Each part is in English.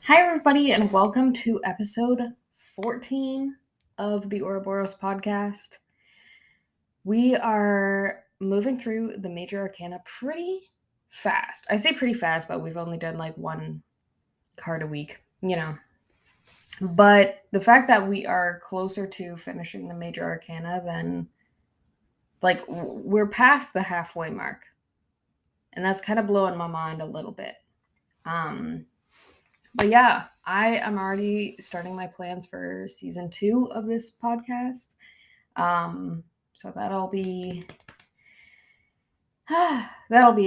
Hi, everybody, and welcome to episode 14 of the Ouroboros podcast. We are moving through the major arcana pretty fast. I say pretty fast, but we've only done like one card a week, But the fact that we are closer to finishing the major arcana than we're past the halfway mark. And that's kind of blowing my mind a little bit. But yeah, I am already starting my plans for season 2 of this podcast. So that'll be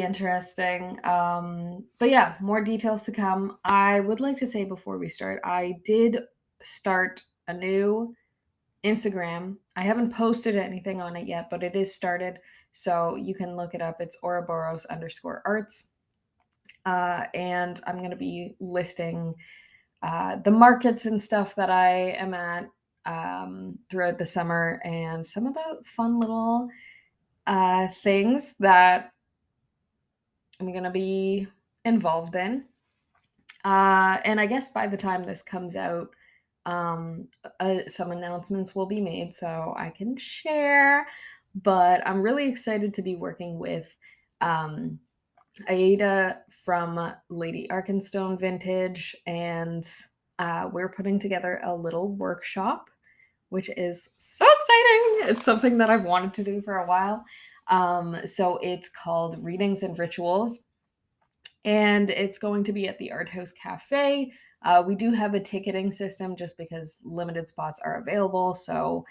interesting. But yeah, more details to come. I would like to say before we start, I did start a new Instagram. I haven't posted anything on it yet, but it is started. So you can look it up. It's Ouroboros_arts. And I'm going to be listing the markets and stuff that I am at throughout the summer and some of the fun little things that I'm going to be involved in. And I guess by the time this comes out, some announcements will be made so I can share. But I'm really excited to be working with Aida from Lady Arkenstone Vintage, and we're putting together a little workshop, which is so exciting. It's something that I've wanted to do for a while. So it's called Readings and Rituals, and it's going to be at the Art House Cafe. We do have a ticketing system just because limited spots are available. So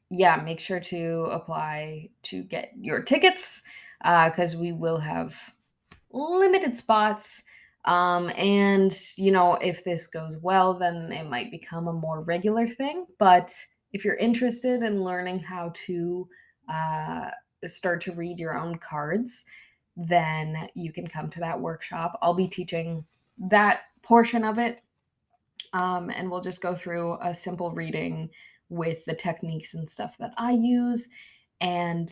yeah, make sure to apply to get your tickets because we will have limited spots. And, if this goes well, then it might become a more regular thing. But if you're interested in learning how to start to read your own cards, then you can come to that workshop. I'll be teaching that portion of it. And we'll just go through a simple reading with the techniques and stuff that I use. And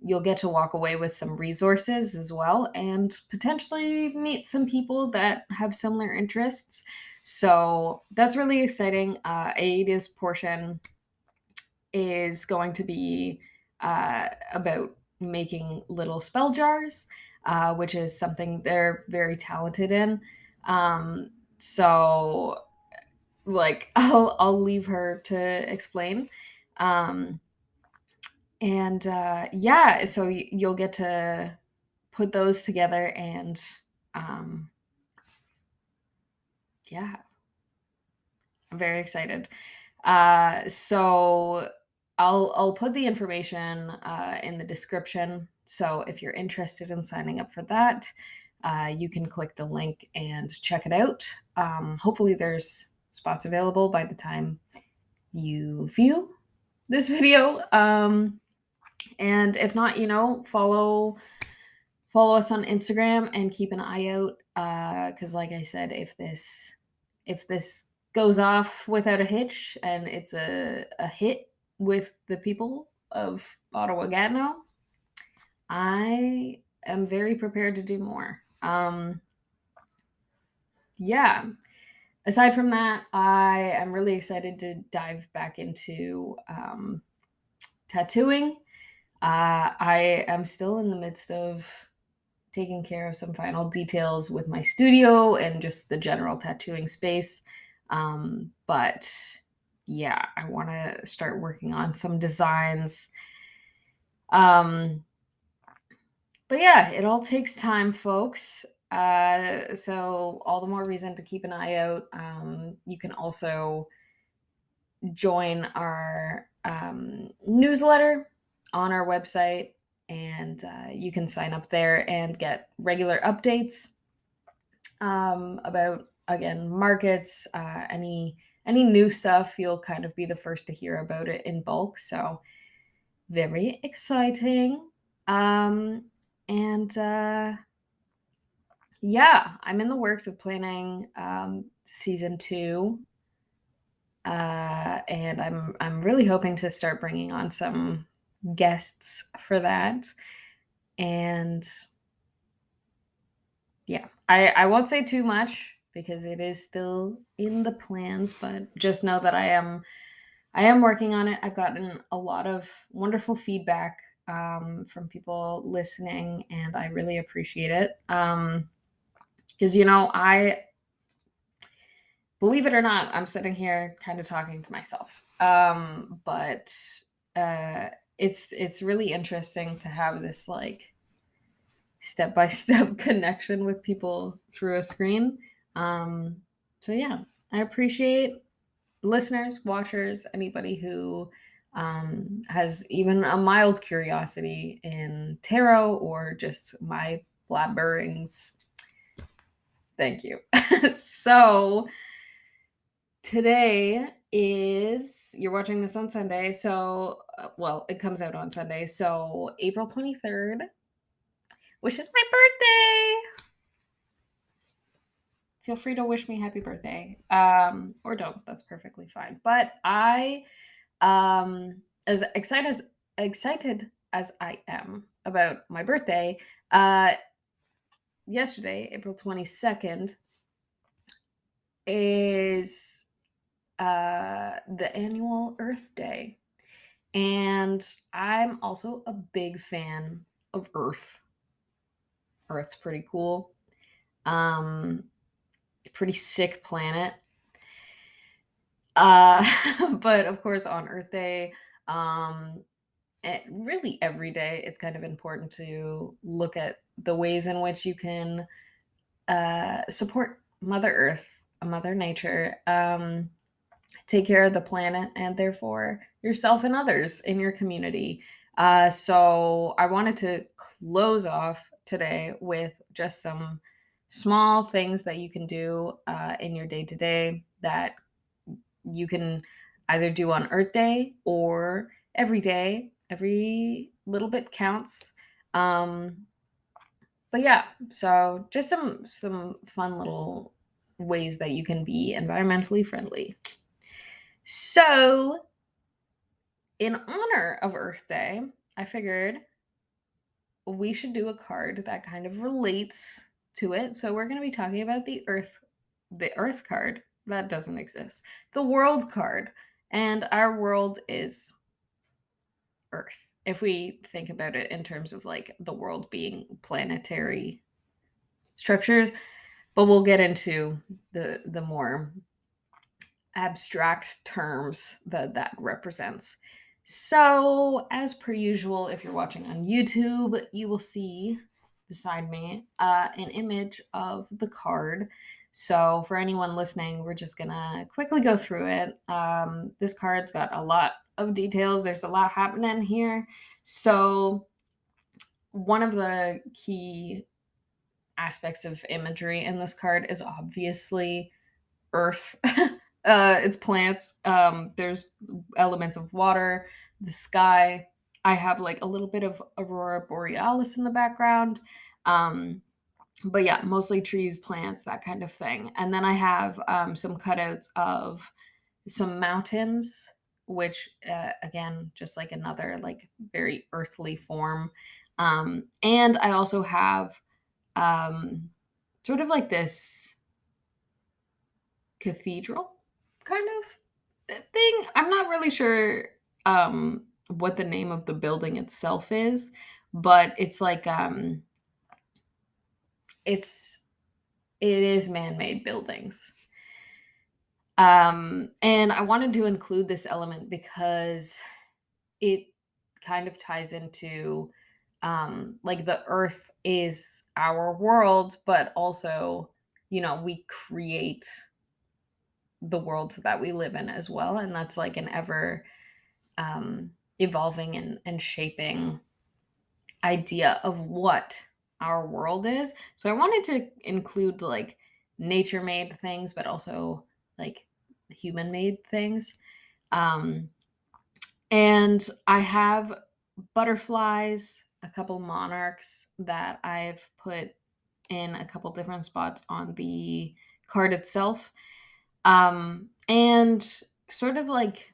you'll get to walk away with some resources as well and potentially meet some people that have similar interests. So that's really exciting. Aida's portion is going to be about making little spell jars, which is something they're very talented in. So I'll leave her to explain. And yeah, so you'll get to put those together, and yeah, I'm very excited. So I'll put the information in the description. So if you're interested in signing up for that, you can click the link and check it out. Hopefully there's spots available by the time you view this video. And if not, follow us on Instagram and keep an eye out. Because like I said, if this goes off without a hitch and it's a hit with the people of Ottawa Gatineau, I am very prepared to do more. Yeah. Aside from that, I am really excited to dive back into tattooing. I am still in the midst of taking care of some final details with my studio and just the general tattooing space. But yeah, I want to start working on some designs. But yeah, it all takes time, folks. So all the more reason to keep an eye out. You can also join our newsletter on our website, and you can sign up there and get regular updates about, again, markets, any new stuff. You'll kind of be the first to hear about it in bulk. So very exciting. And yeah, I'm in the works of planning season 2. And I'm really hoping to start bringing on some guests for that. And yeah, I won't say too much because it is still in the plans, but just know that I am working on it. I've gotten a lot of wonderful feedback from people listening, and I really appreciate it. Because I believe it or not, I'm sitting here kind of talking to myself. But it's really interesting to have this like step by step connection with people through a screen. So yeah, I appreciate listeners, watchers, anybody who has even a mild curiosity in tarot or just my blabberings. Thank you. So today is, you're watching this on Sunday, so well, it comes out on Sunday, so April 23rd, which is my birthday. Feel free to wish me happy birthday, or don't. That's perfectly fine. But I, as excited as I am about my birthday, yesterday, April 22nd, is the annual Earth Day, and I'm also a big fan of Earth. Earth's pretty cool. Pretty sick planet. But of course, on Earth Day, really every day, it's kind of important to look at the ways in which you can support Mother Earth, Mother Nature, take care of the planet, and therefore yourself and others in your community. So I wanted to close off today with just some small things that you can do in your day to day that you can either do on Earth Day or every day. Every little bit counts. But yeah, so just some fun little ways that you can be environmentally friendly. So, in honor of Earth Day, I figured we should do a card that kind of relates to it. So we're going to be talking about the Earth card that doesn't exist, the World card, and our world is Earth. If we think about it in terms of like the world being planetary structures, but we'll get into the more abstract terms that represents. So, as per usual, if you're watching on YouTube, you will see beside me an image of the card. So, for anyone listening, we're just gonna quickly go through it. This card's got a lot of details, there's a lot happening here. So, one of the key aspects of imagery in this card is obviously Earth. It's plants. There's elements of water, the sky. I have like a little bit of aurora borealis in the background. But yeah, mostly trees, plants, that kind of thing. And then I have some cutouts of some mountains, which again, just like another like very earthly form. And I also have sort of like this cathedral kind of thing. I'm not really sure what the name of the building itself is, but it's like it is man-made buildings. And I wanted to include this element because it kind of ties into like the earth is our world, but also, we create the world that we live in as well, and that's like an ever evolving and shaping idea of what our world is. So I wanted to include like nature made things, but also like human made things. um and I have butterflies, a couple monarchs that I've put in a couple different spots on the card itself. And sort of like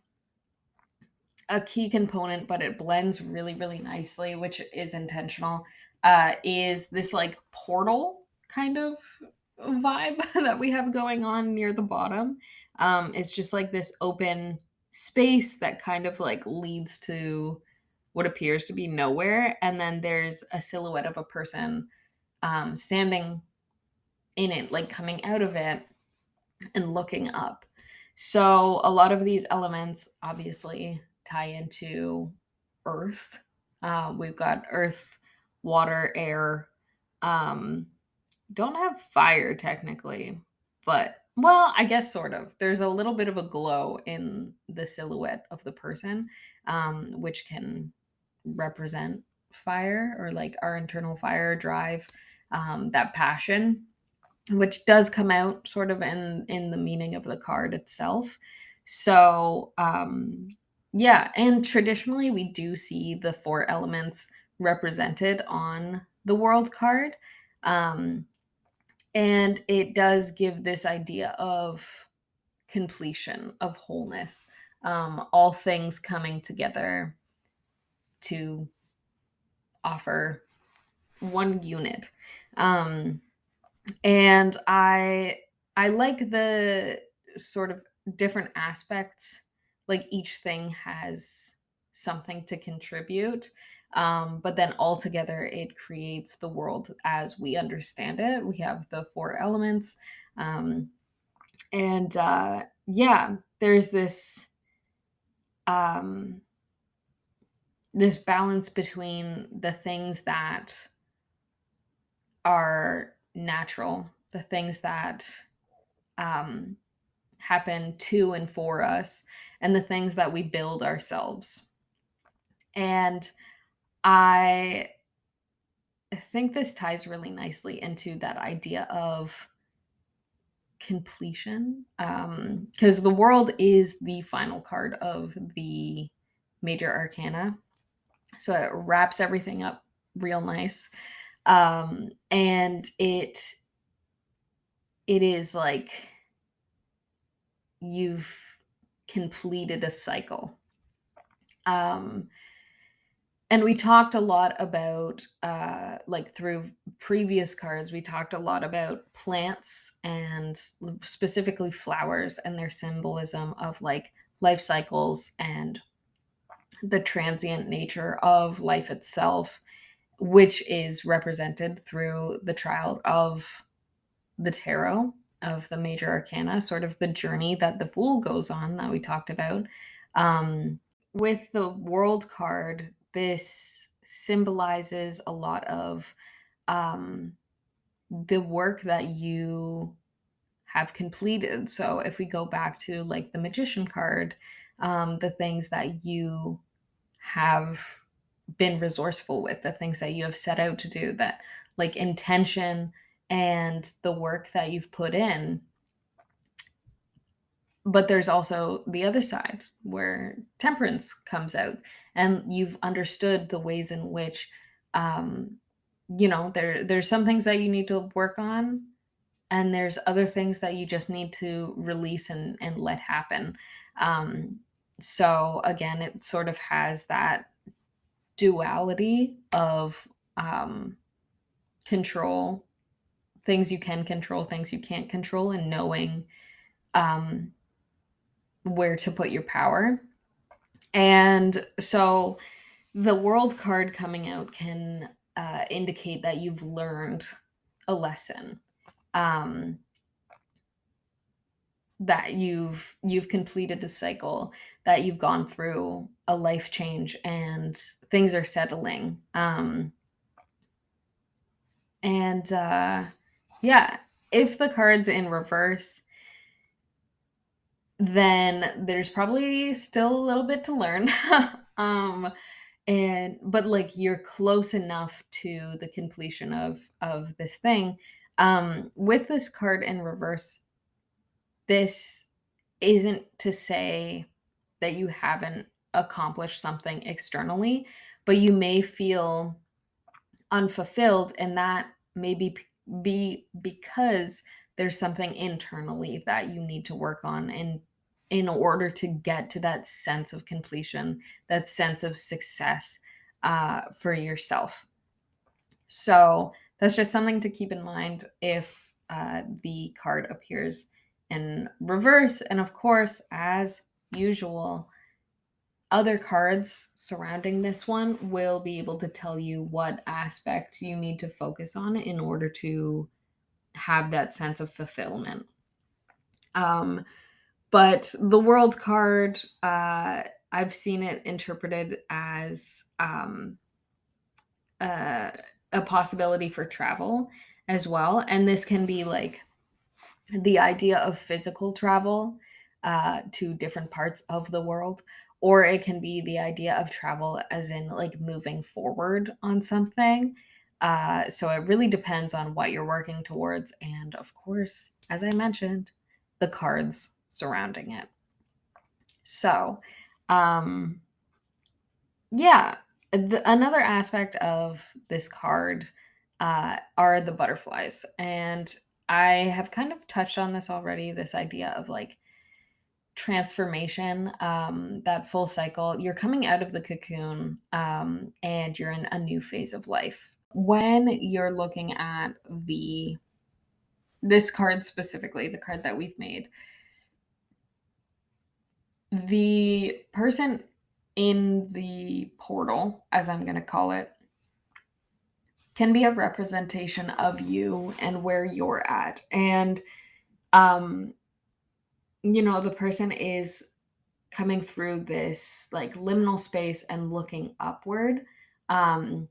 a key component, but it blends really, really nicely, which is intentional, is this like portal kind of. vibe that we have going on near the bottom. It's just like this open space that kind of like leads to what appears to be nowhere. And then there's a silhouette of a person standing in it, like coming out of it and looking up. So a lot of these elements obviously tie into earth. We've got earth, water, air. Um, don't have fire technically, but well, I guess sort of. There's a little bit of a glow in the silhouette of the person, which can represent fire or like our internal fire drive, that passion, which does come out sort of in the meaning of the card itself. So yeah, and traditionally we do see the four elements represented on the world card. Um, and it does give this idea of completion, of wholeness, all things coming together to offer one unit. Um, and I like the sort of different aspects. Like each thing has something to contribute, but then altogether it creates the world as we understand it. We have the four elements, um, and yeah, there's um, this balance between the things that are natural, the things that um, happen to and for us, and the things that we build ourselves. And I think this ties really nicely into that idea of completion, because the world is the final card of the major arcana. So it wraps everything up real nice. And it is like you've completed a cycle. Um, and we talked a lot about, like through previous cards, we talked a lot about plants and specifically flowers and their symbolism of like life cycles and the transient nature of life itself, which is represented through the trial of the tarot, of the major arcana, sort of the journey that the fool goes on that we talked about. Um, with the world card, this symbolizes a lot of um, the work that you have completed. So if we go back to like the magician card, the things that you have been resourceful with, the things that you have set out to do, that like intention and the work that you've put in. But there's also the other side where temperance comes out, and you've understood the ways in which, um, there's some things that you need to work on, and there's other things that you just need to release and let happen. Um, so again, it sort of has that duality of control, things you can control, things you can't control, and knowing um, where to put your power. And so the world card coming out can indicate that you've learned a lesson, um, that you've completed a cycle, that you've gone through a life change, and things are settling. And yeah, if the card's in reverse, then there's probably still a little bit to learn. um but like you're close enough to the completion of this thing. With this card in reverse, this isn't to say that you haven't accomplished something externally, but you may feel unfulfilled, and that may be because there's something internally that you need to work on in order to get to that sense of completion, that sense of success for yourself. So that's just something to keep in mind if the card appears in reverse. And of course, as usual, other cards surrounding this one will be able to tell you what aspect you need to focus on in order to have that sense of fulfillment. Um, but the world card, I've seen it interpreted as uh, a possibility for travel as well. And this can be like the idea of physical travel to different parts of the world, or it can be the idea of travel as in like moving forward on something. So it really depends on what you're working towards. And of course, as I mentioned, the cards surrounding it. So, um, yeah, another aspect of this card are the butterflies. And I have kind of touched on this already, this idea of like transformation, that full cycle. You're coming out of the cocoon and you're in a new phase of life. When you're looking at this card specifically, the card that we've made, the person in the portal, as I'm going to call it, can be a representation of you and where you're at. And, um, the person is coming through this like liminal space and looking upward. Um,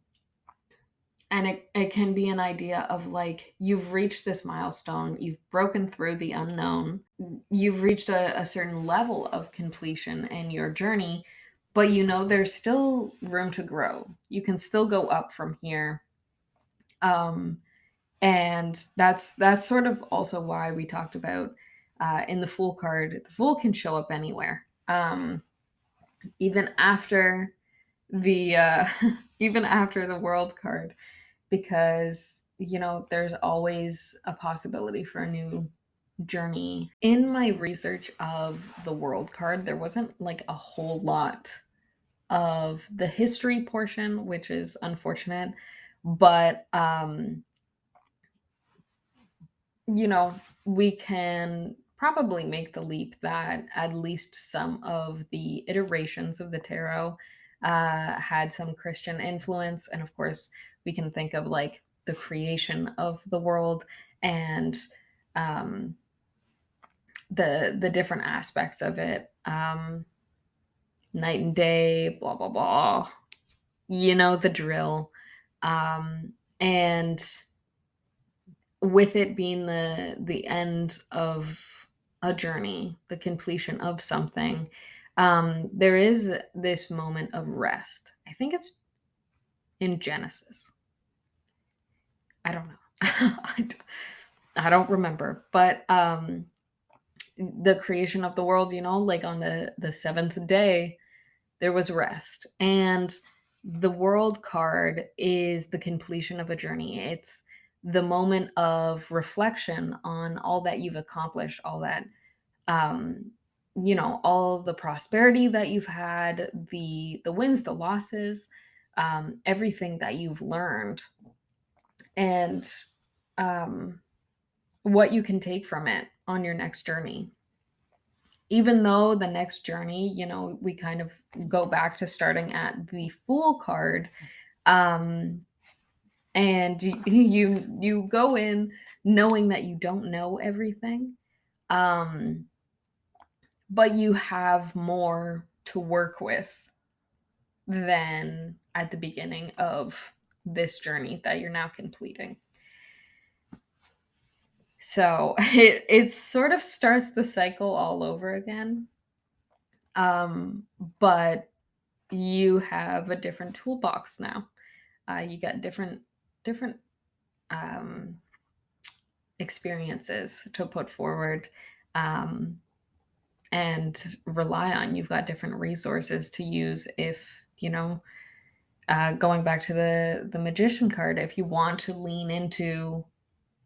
and it can be an idea of like you've reached this milestone, you've broken through the unknown, you've reached a certain level of completion in your journey, but there's still room to grow. You can still go up from here. And that's sort of also why we talked about in the Fool card, the Fool can show up anywhere. Even after the even after the World card, because there's always a possibility for a new journey. In my research of the World card, there wasn't like a whole lot of the history portion, which is unfortunate, but we can probably make the leap that at least some of the iterations of the tarot had some Christian influence. And of course, we can think of like the creation of the world and um, the different aspects of it, night and day, blah blah blah. The drill, and with it being the end of a journey, the completion of something, there is this moment of rest. I think it's in Genesis. I don't know. I don't remember, but the creation of the world, like on the seventh day, there was rest, and the World card is the completion of a journey. It's the moment of reflection on all that you've accomplished, all that, all the prosperity that you've had, the wins, the losses, everything that you've learned, and um, what you can take from it on your next journey. Even though the next journey, we kind of go back to starting at the Fool card, and you go in knowing that you don't know everything, but you have more to work with than at the beginning of this journey that you're now completing. So it sort of starts the cycle all over again. But you have a different toolbox now. You got different um, experiences to put forward, and rely on. You've got different resources to use if, going back to the Magician card, if you want to lean into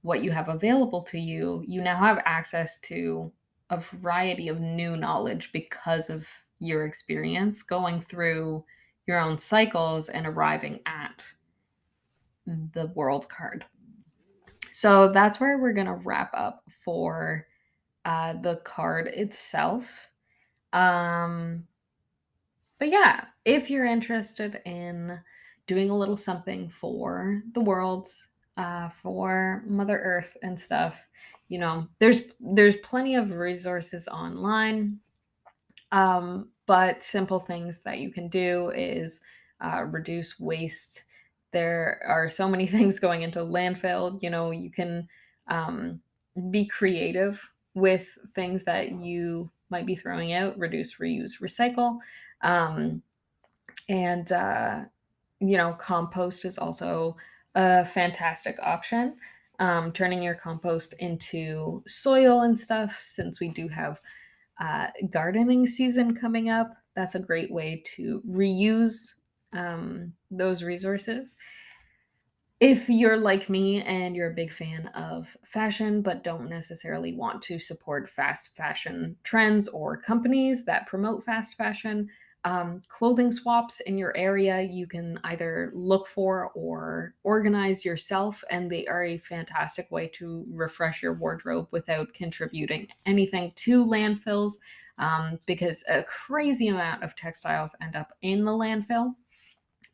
what you have available to you, you now have access to a variety of new knowledge because of your experience going through your own cycles and arriving at the World card. So that's where we're going to wrap up for the card itself. Um, but yeah, if you're interested in doing a little something for the world, for Mother Earth and stuff, there's plenty of resources online. But simple things that you can do is reduce waste. There are so many things going into landfill. You can um, be creative with things that you might be throwing out, reduce, reuse, recycle. Um, and compost is also a fantastic option. Turning your compost into soil and stuff, since we do have gardening season coming up. That's a great way to reuse those resources. If you're like me and you're a big fan of fashion, but don't necessarily want to support fast fashion trends or companies that promote fast fashion, clothing swaps in your area you can either look for or organize yourself, and they are a fantastic way to refresh your wardrobe without contributing anything to landfills, because a crazy amount of textiles end up in the landfill.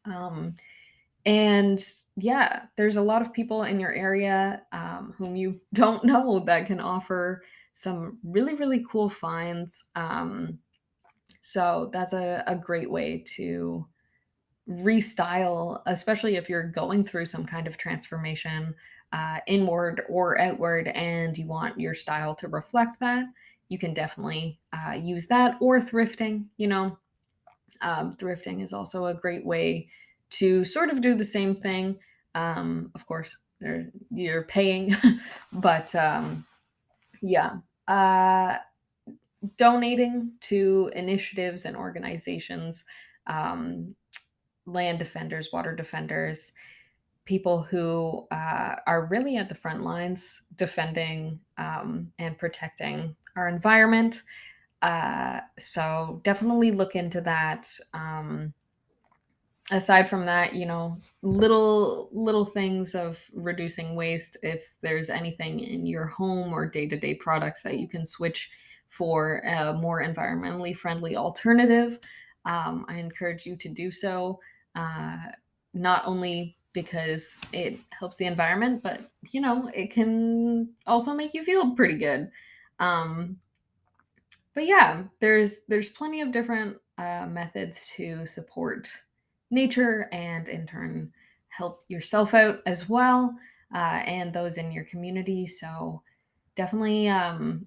Um, and yeah, there's a lot of people in your area whom you don't know that can offer some really, really cool finds. So that's a great way to restyle, especially if you're going through some kind of transformation, inward or outward, and you want your style to reflect that. You can definitely use that, or thrifting. Thrifting is also a great way to sort of do the same thing. Of course, you're paying, but yeah. Uh, Donating to initiatives and organizations, um, land defenders, water defenders, people who are really at the front lines defending and protecting our environment. So definitely look into that. Aside from that, little things of reducing waste. If there's anything in your home or day-to-day products that you can switch for a more environmentally friendly alternative, I encourage you to do so. uh, Not only because it helps the environment, but it can also make you feel pretty good. Um, but yeah, there's plenty of different methods to support nature, and in turn help yourself out as well, and those in your community. So definitely,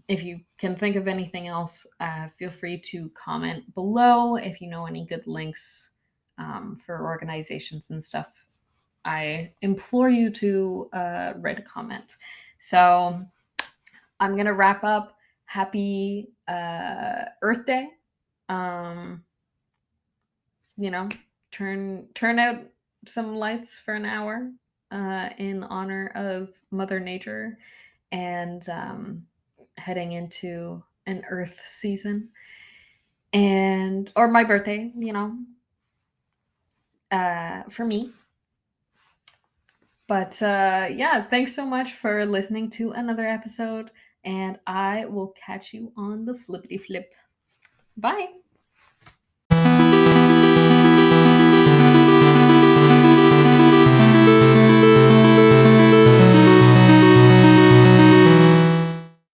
if you can think of anything else, feel free to comment below. If you know any good links for organizations and stuff, I implore you to write a comment. So I'm gonna wrap up. Happy Earth Day. Um, you know, turn out some lights for an hour in honor of Mother Nature, and heading into an Earth season, and or my birthday. For me. But yeah, thanks so much for listening to another episode, and I will catch you on the flippity flip. Bye.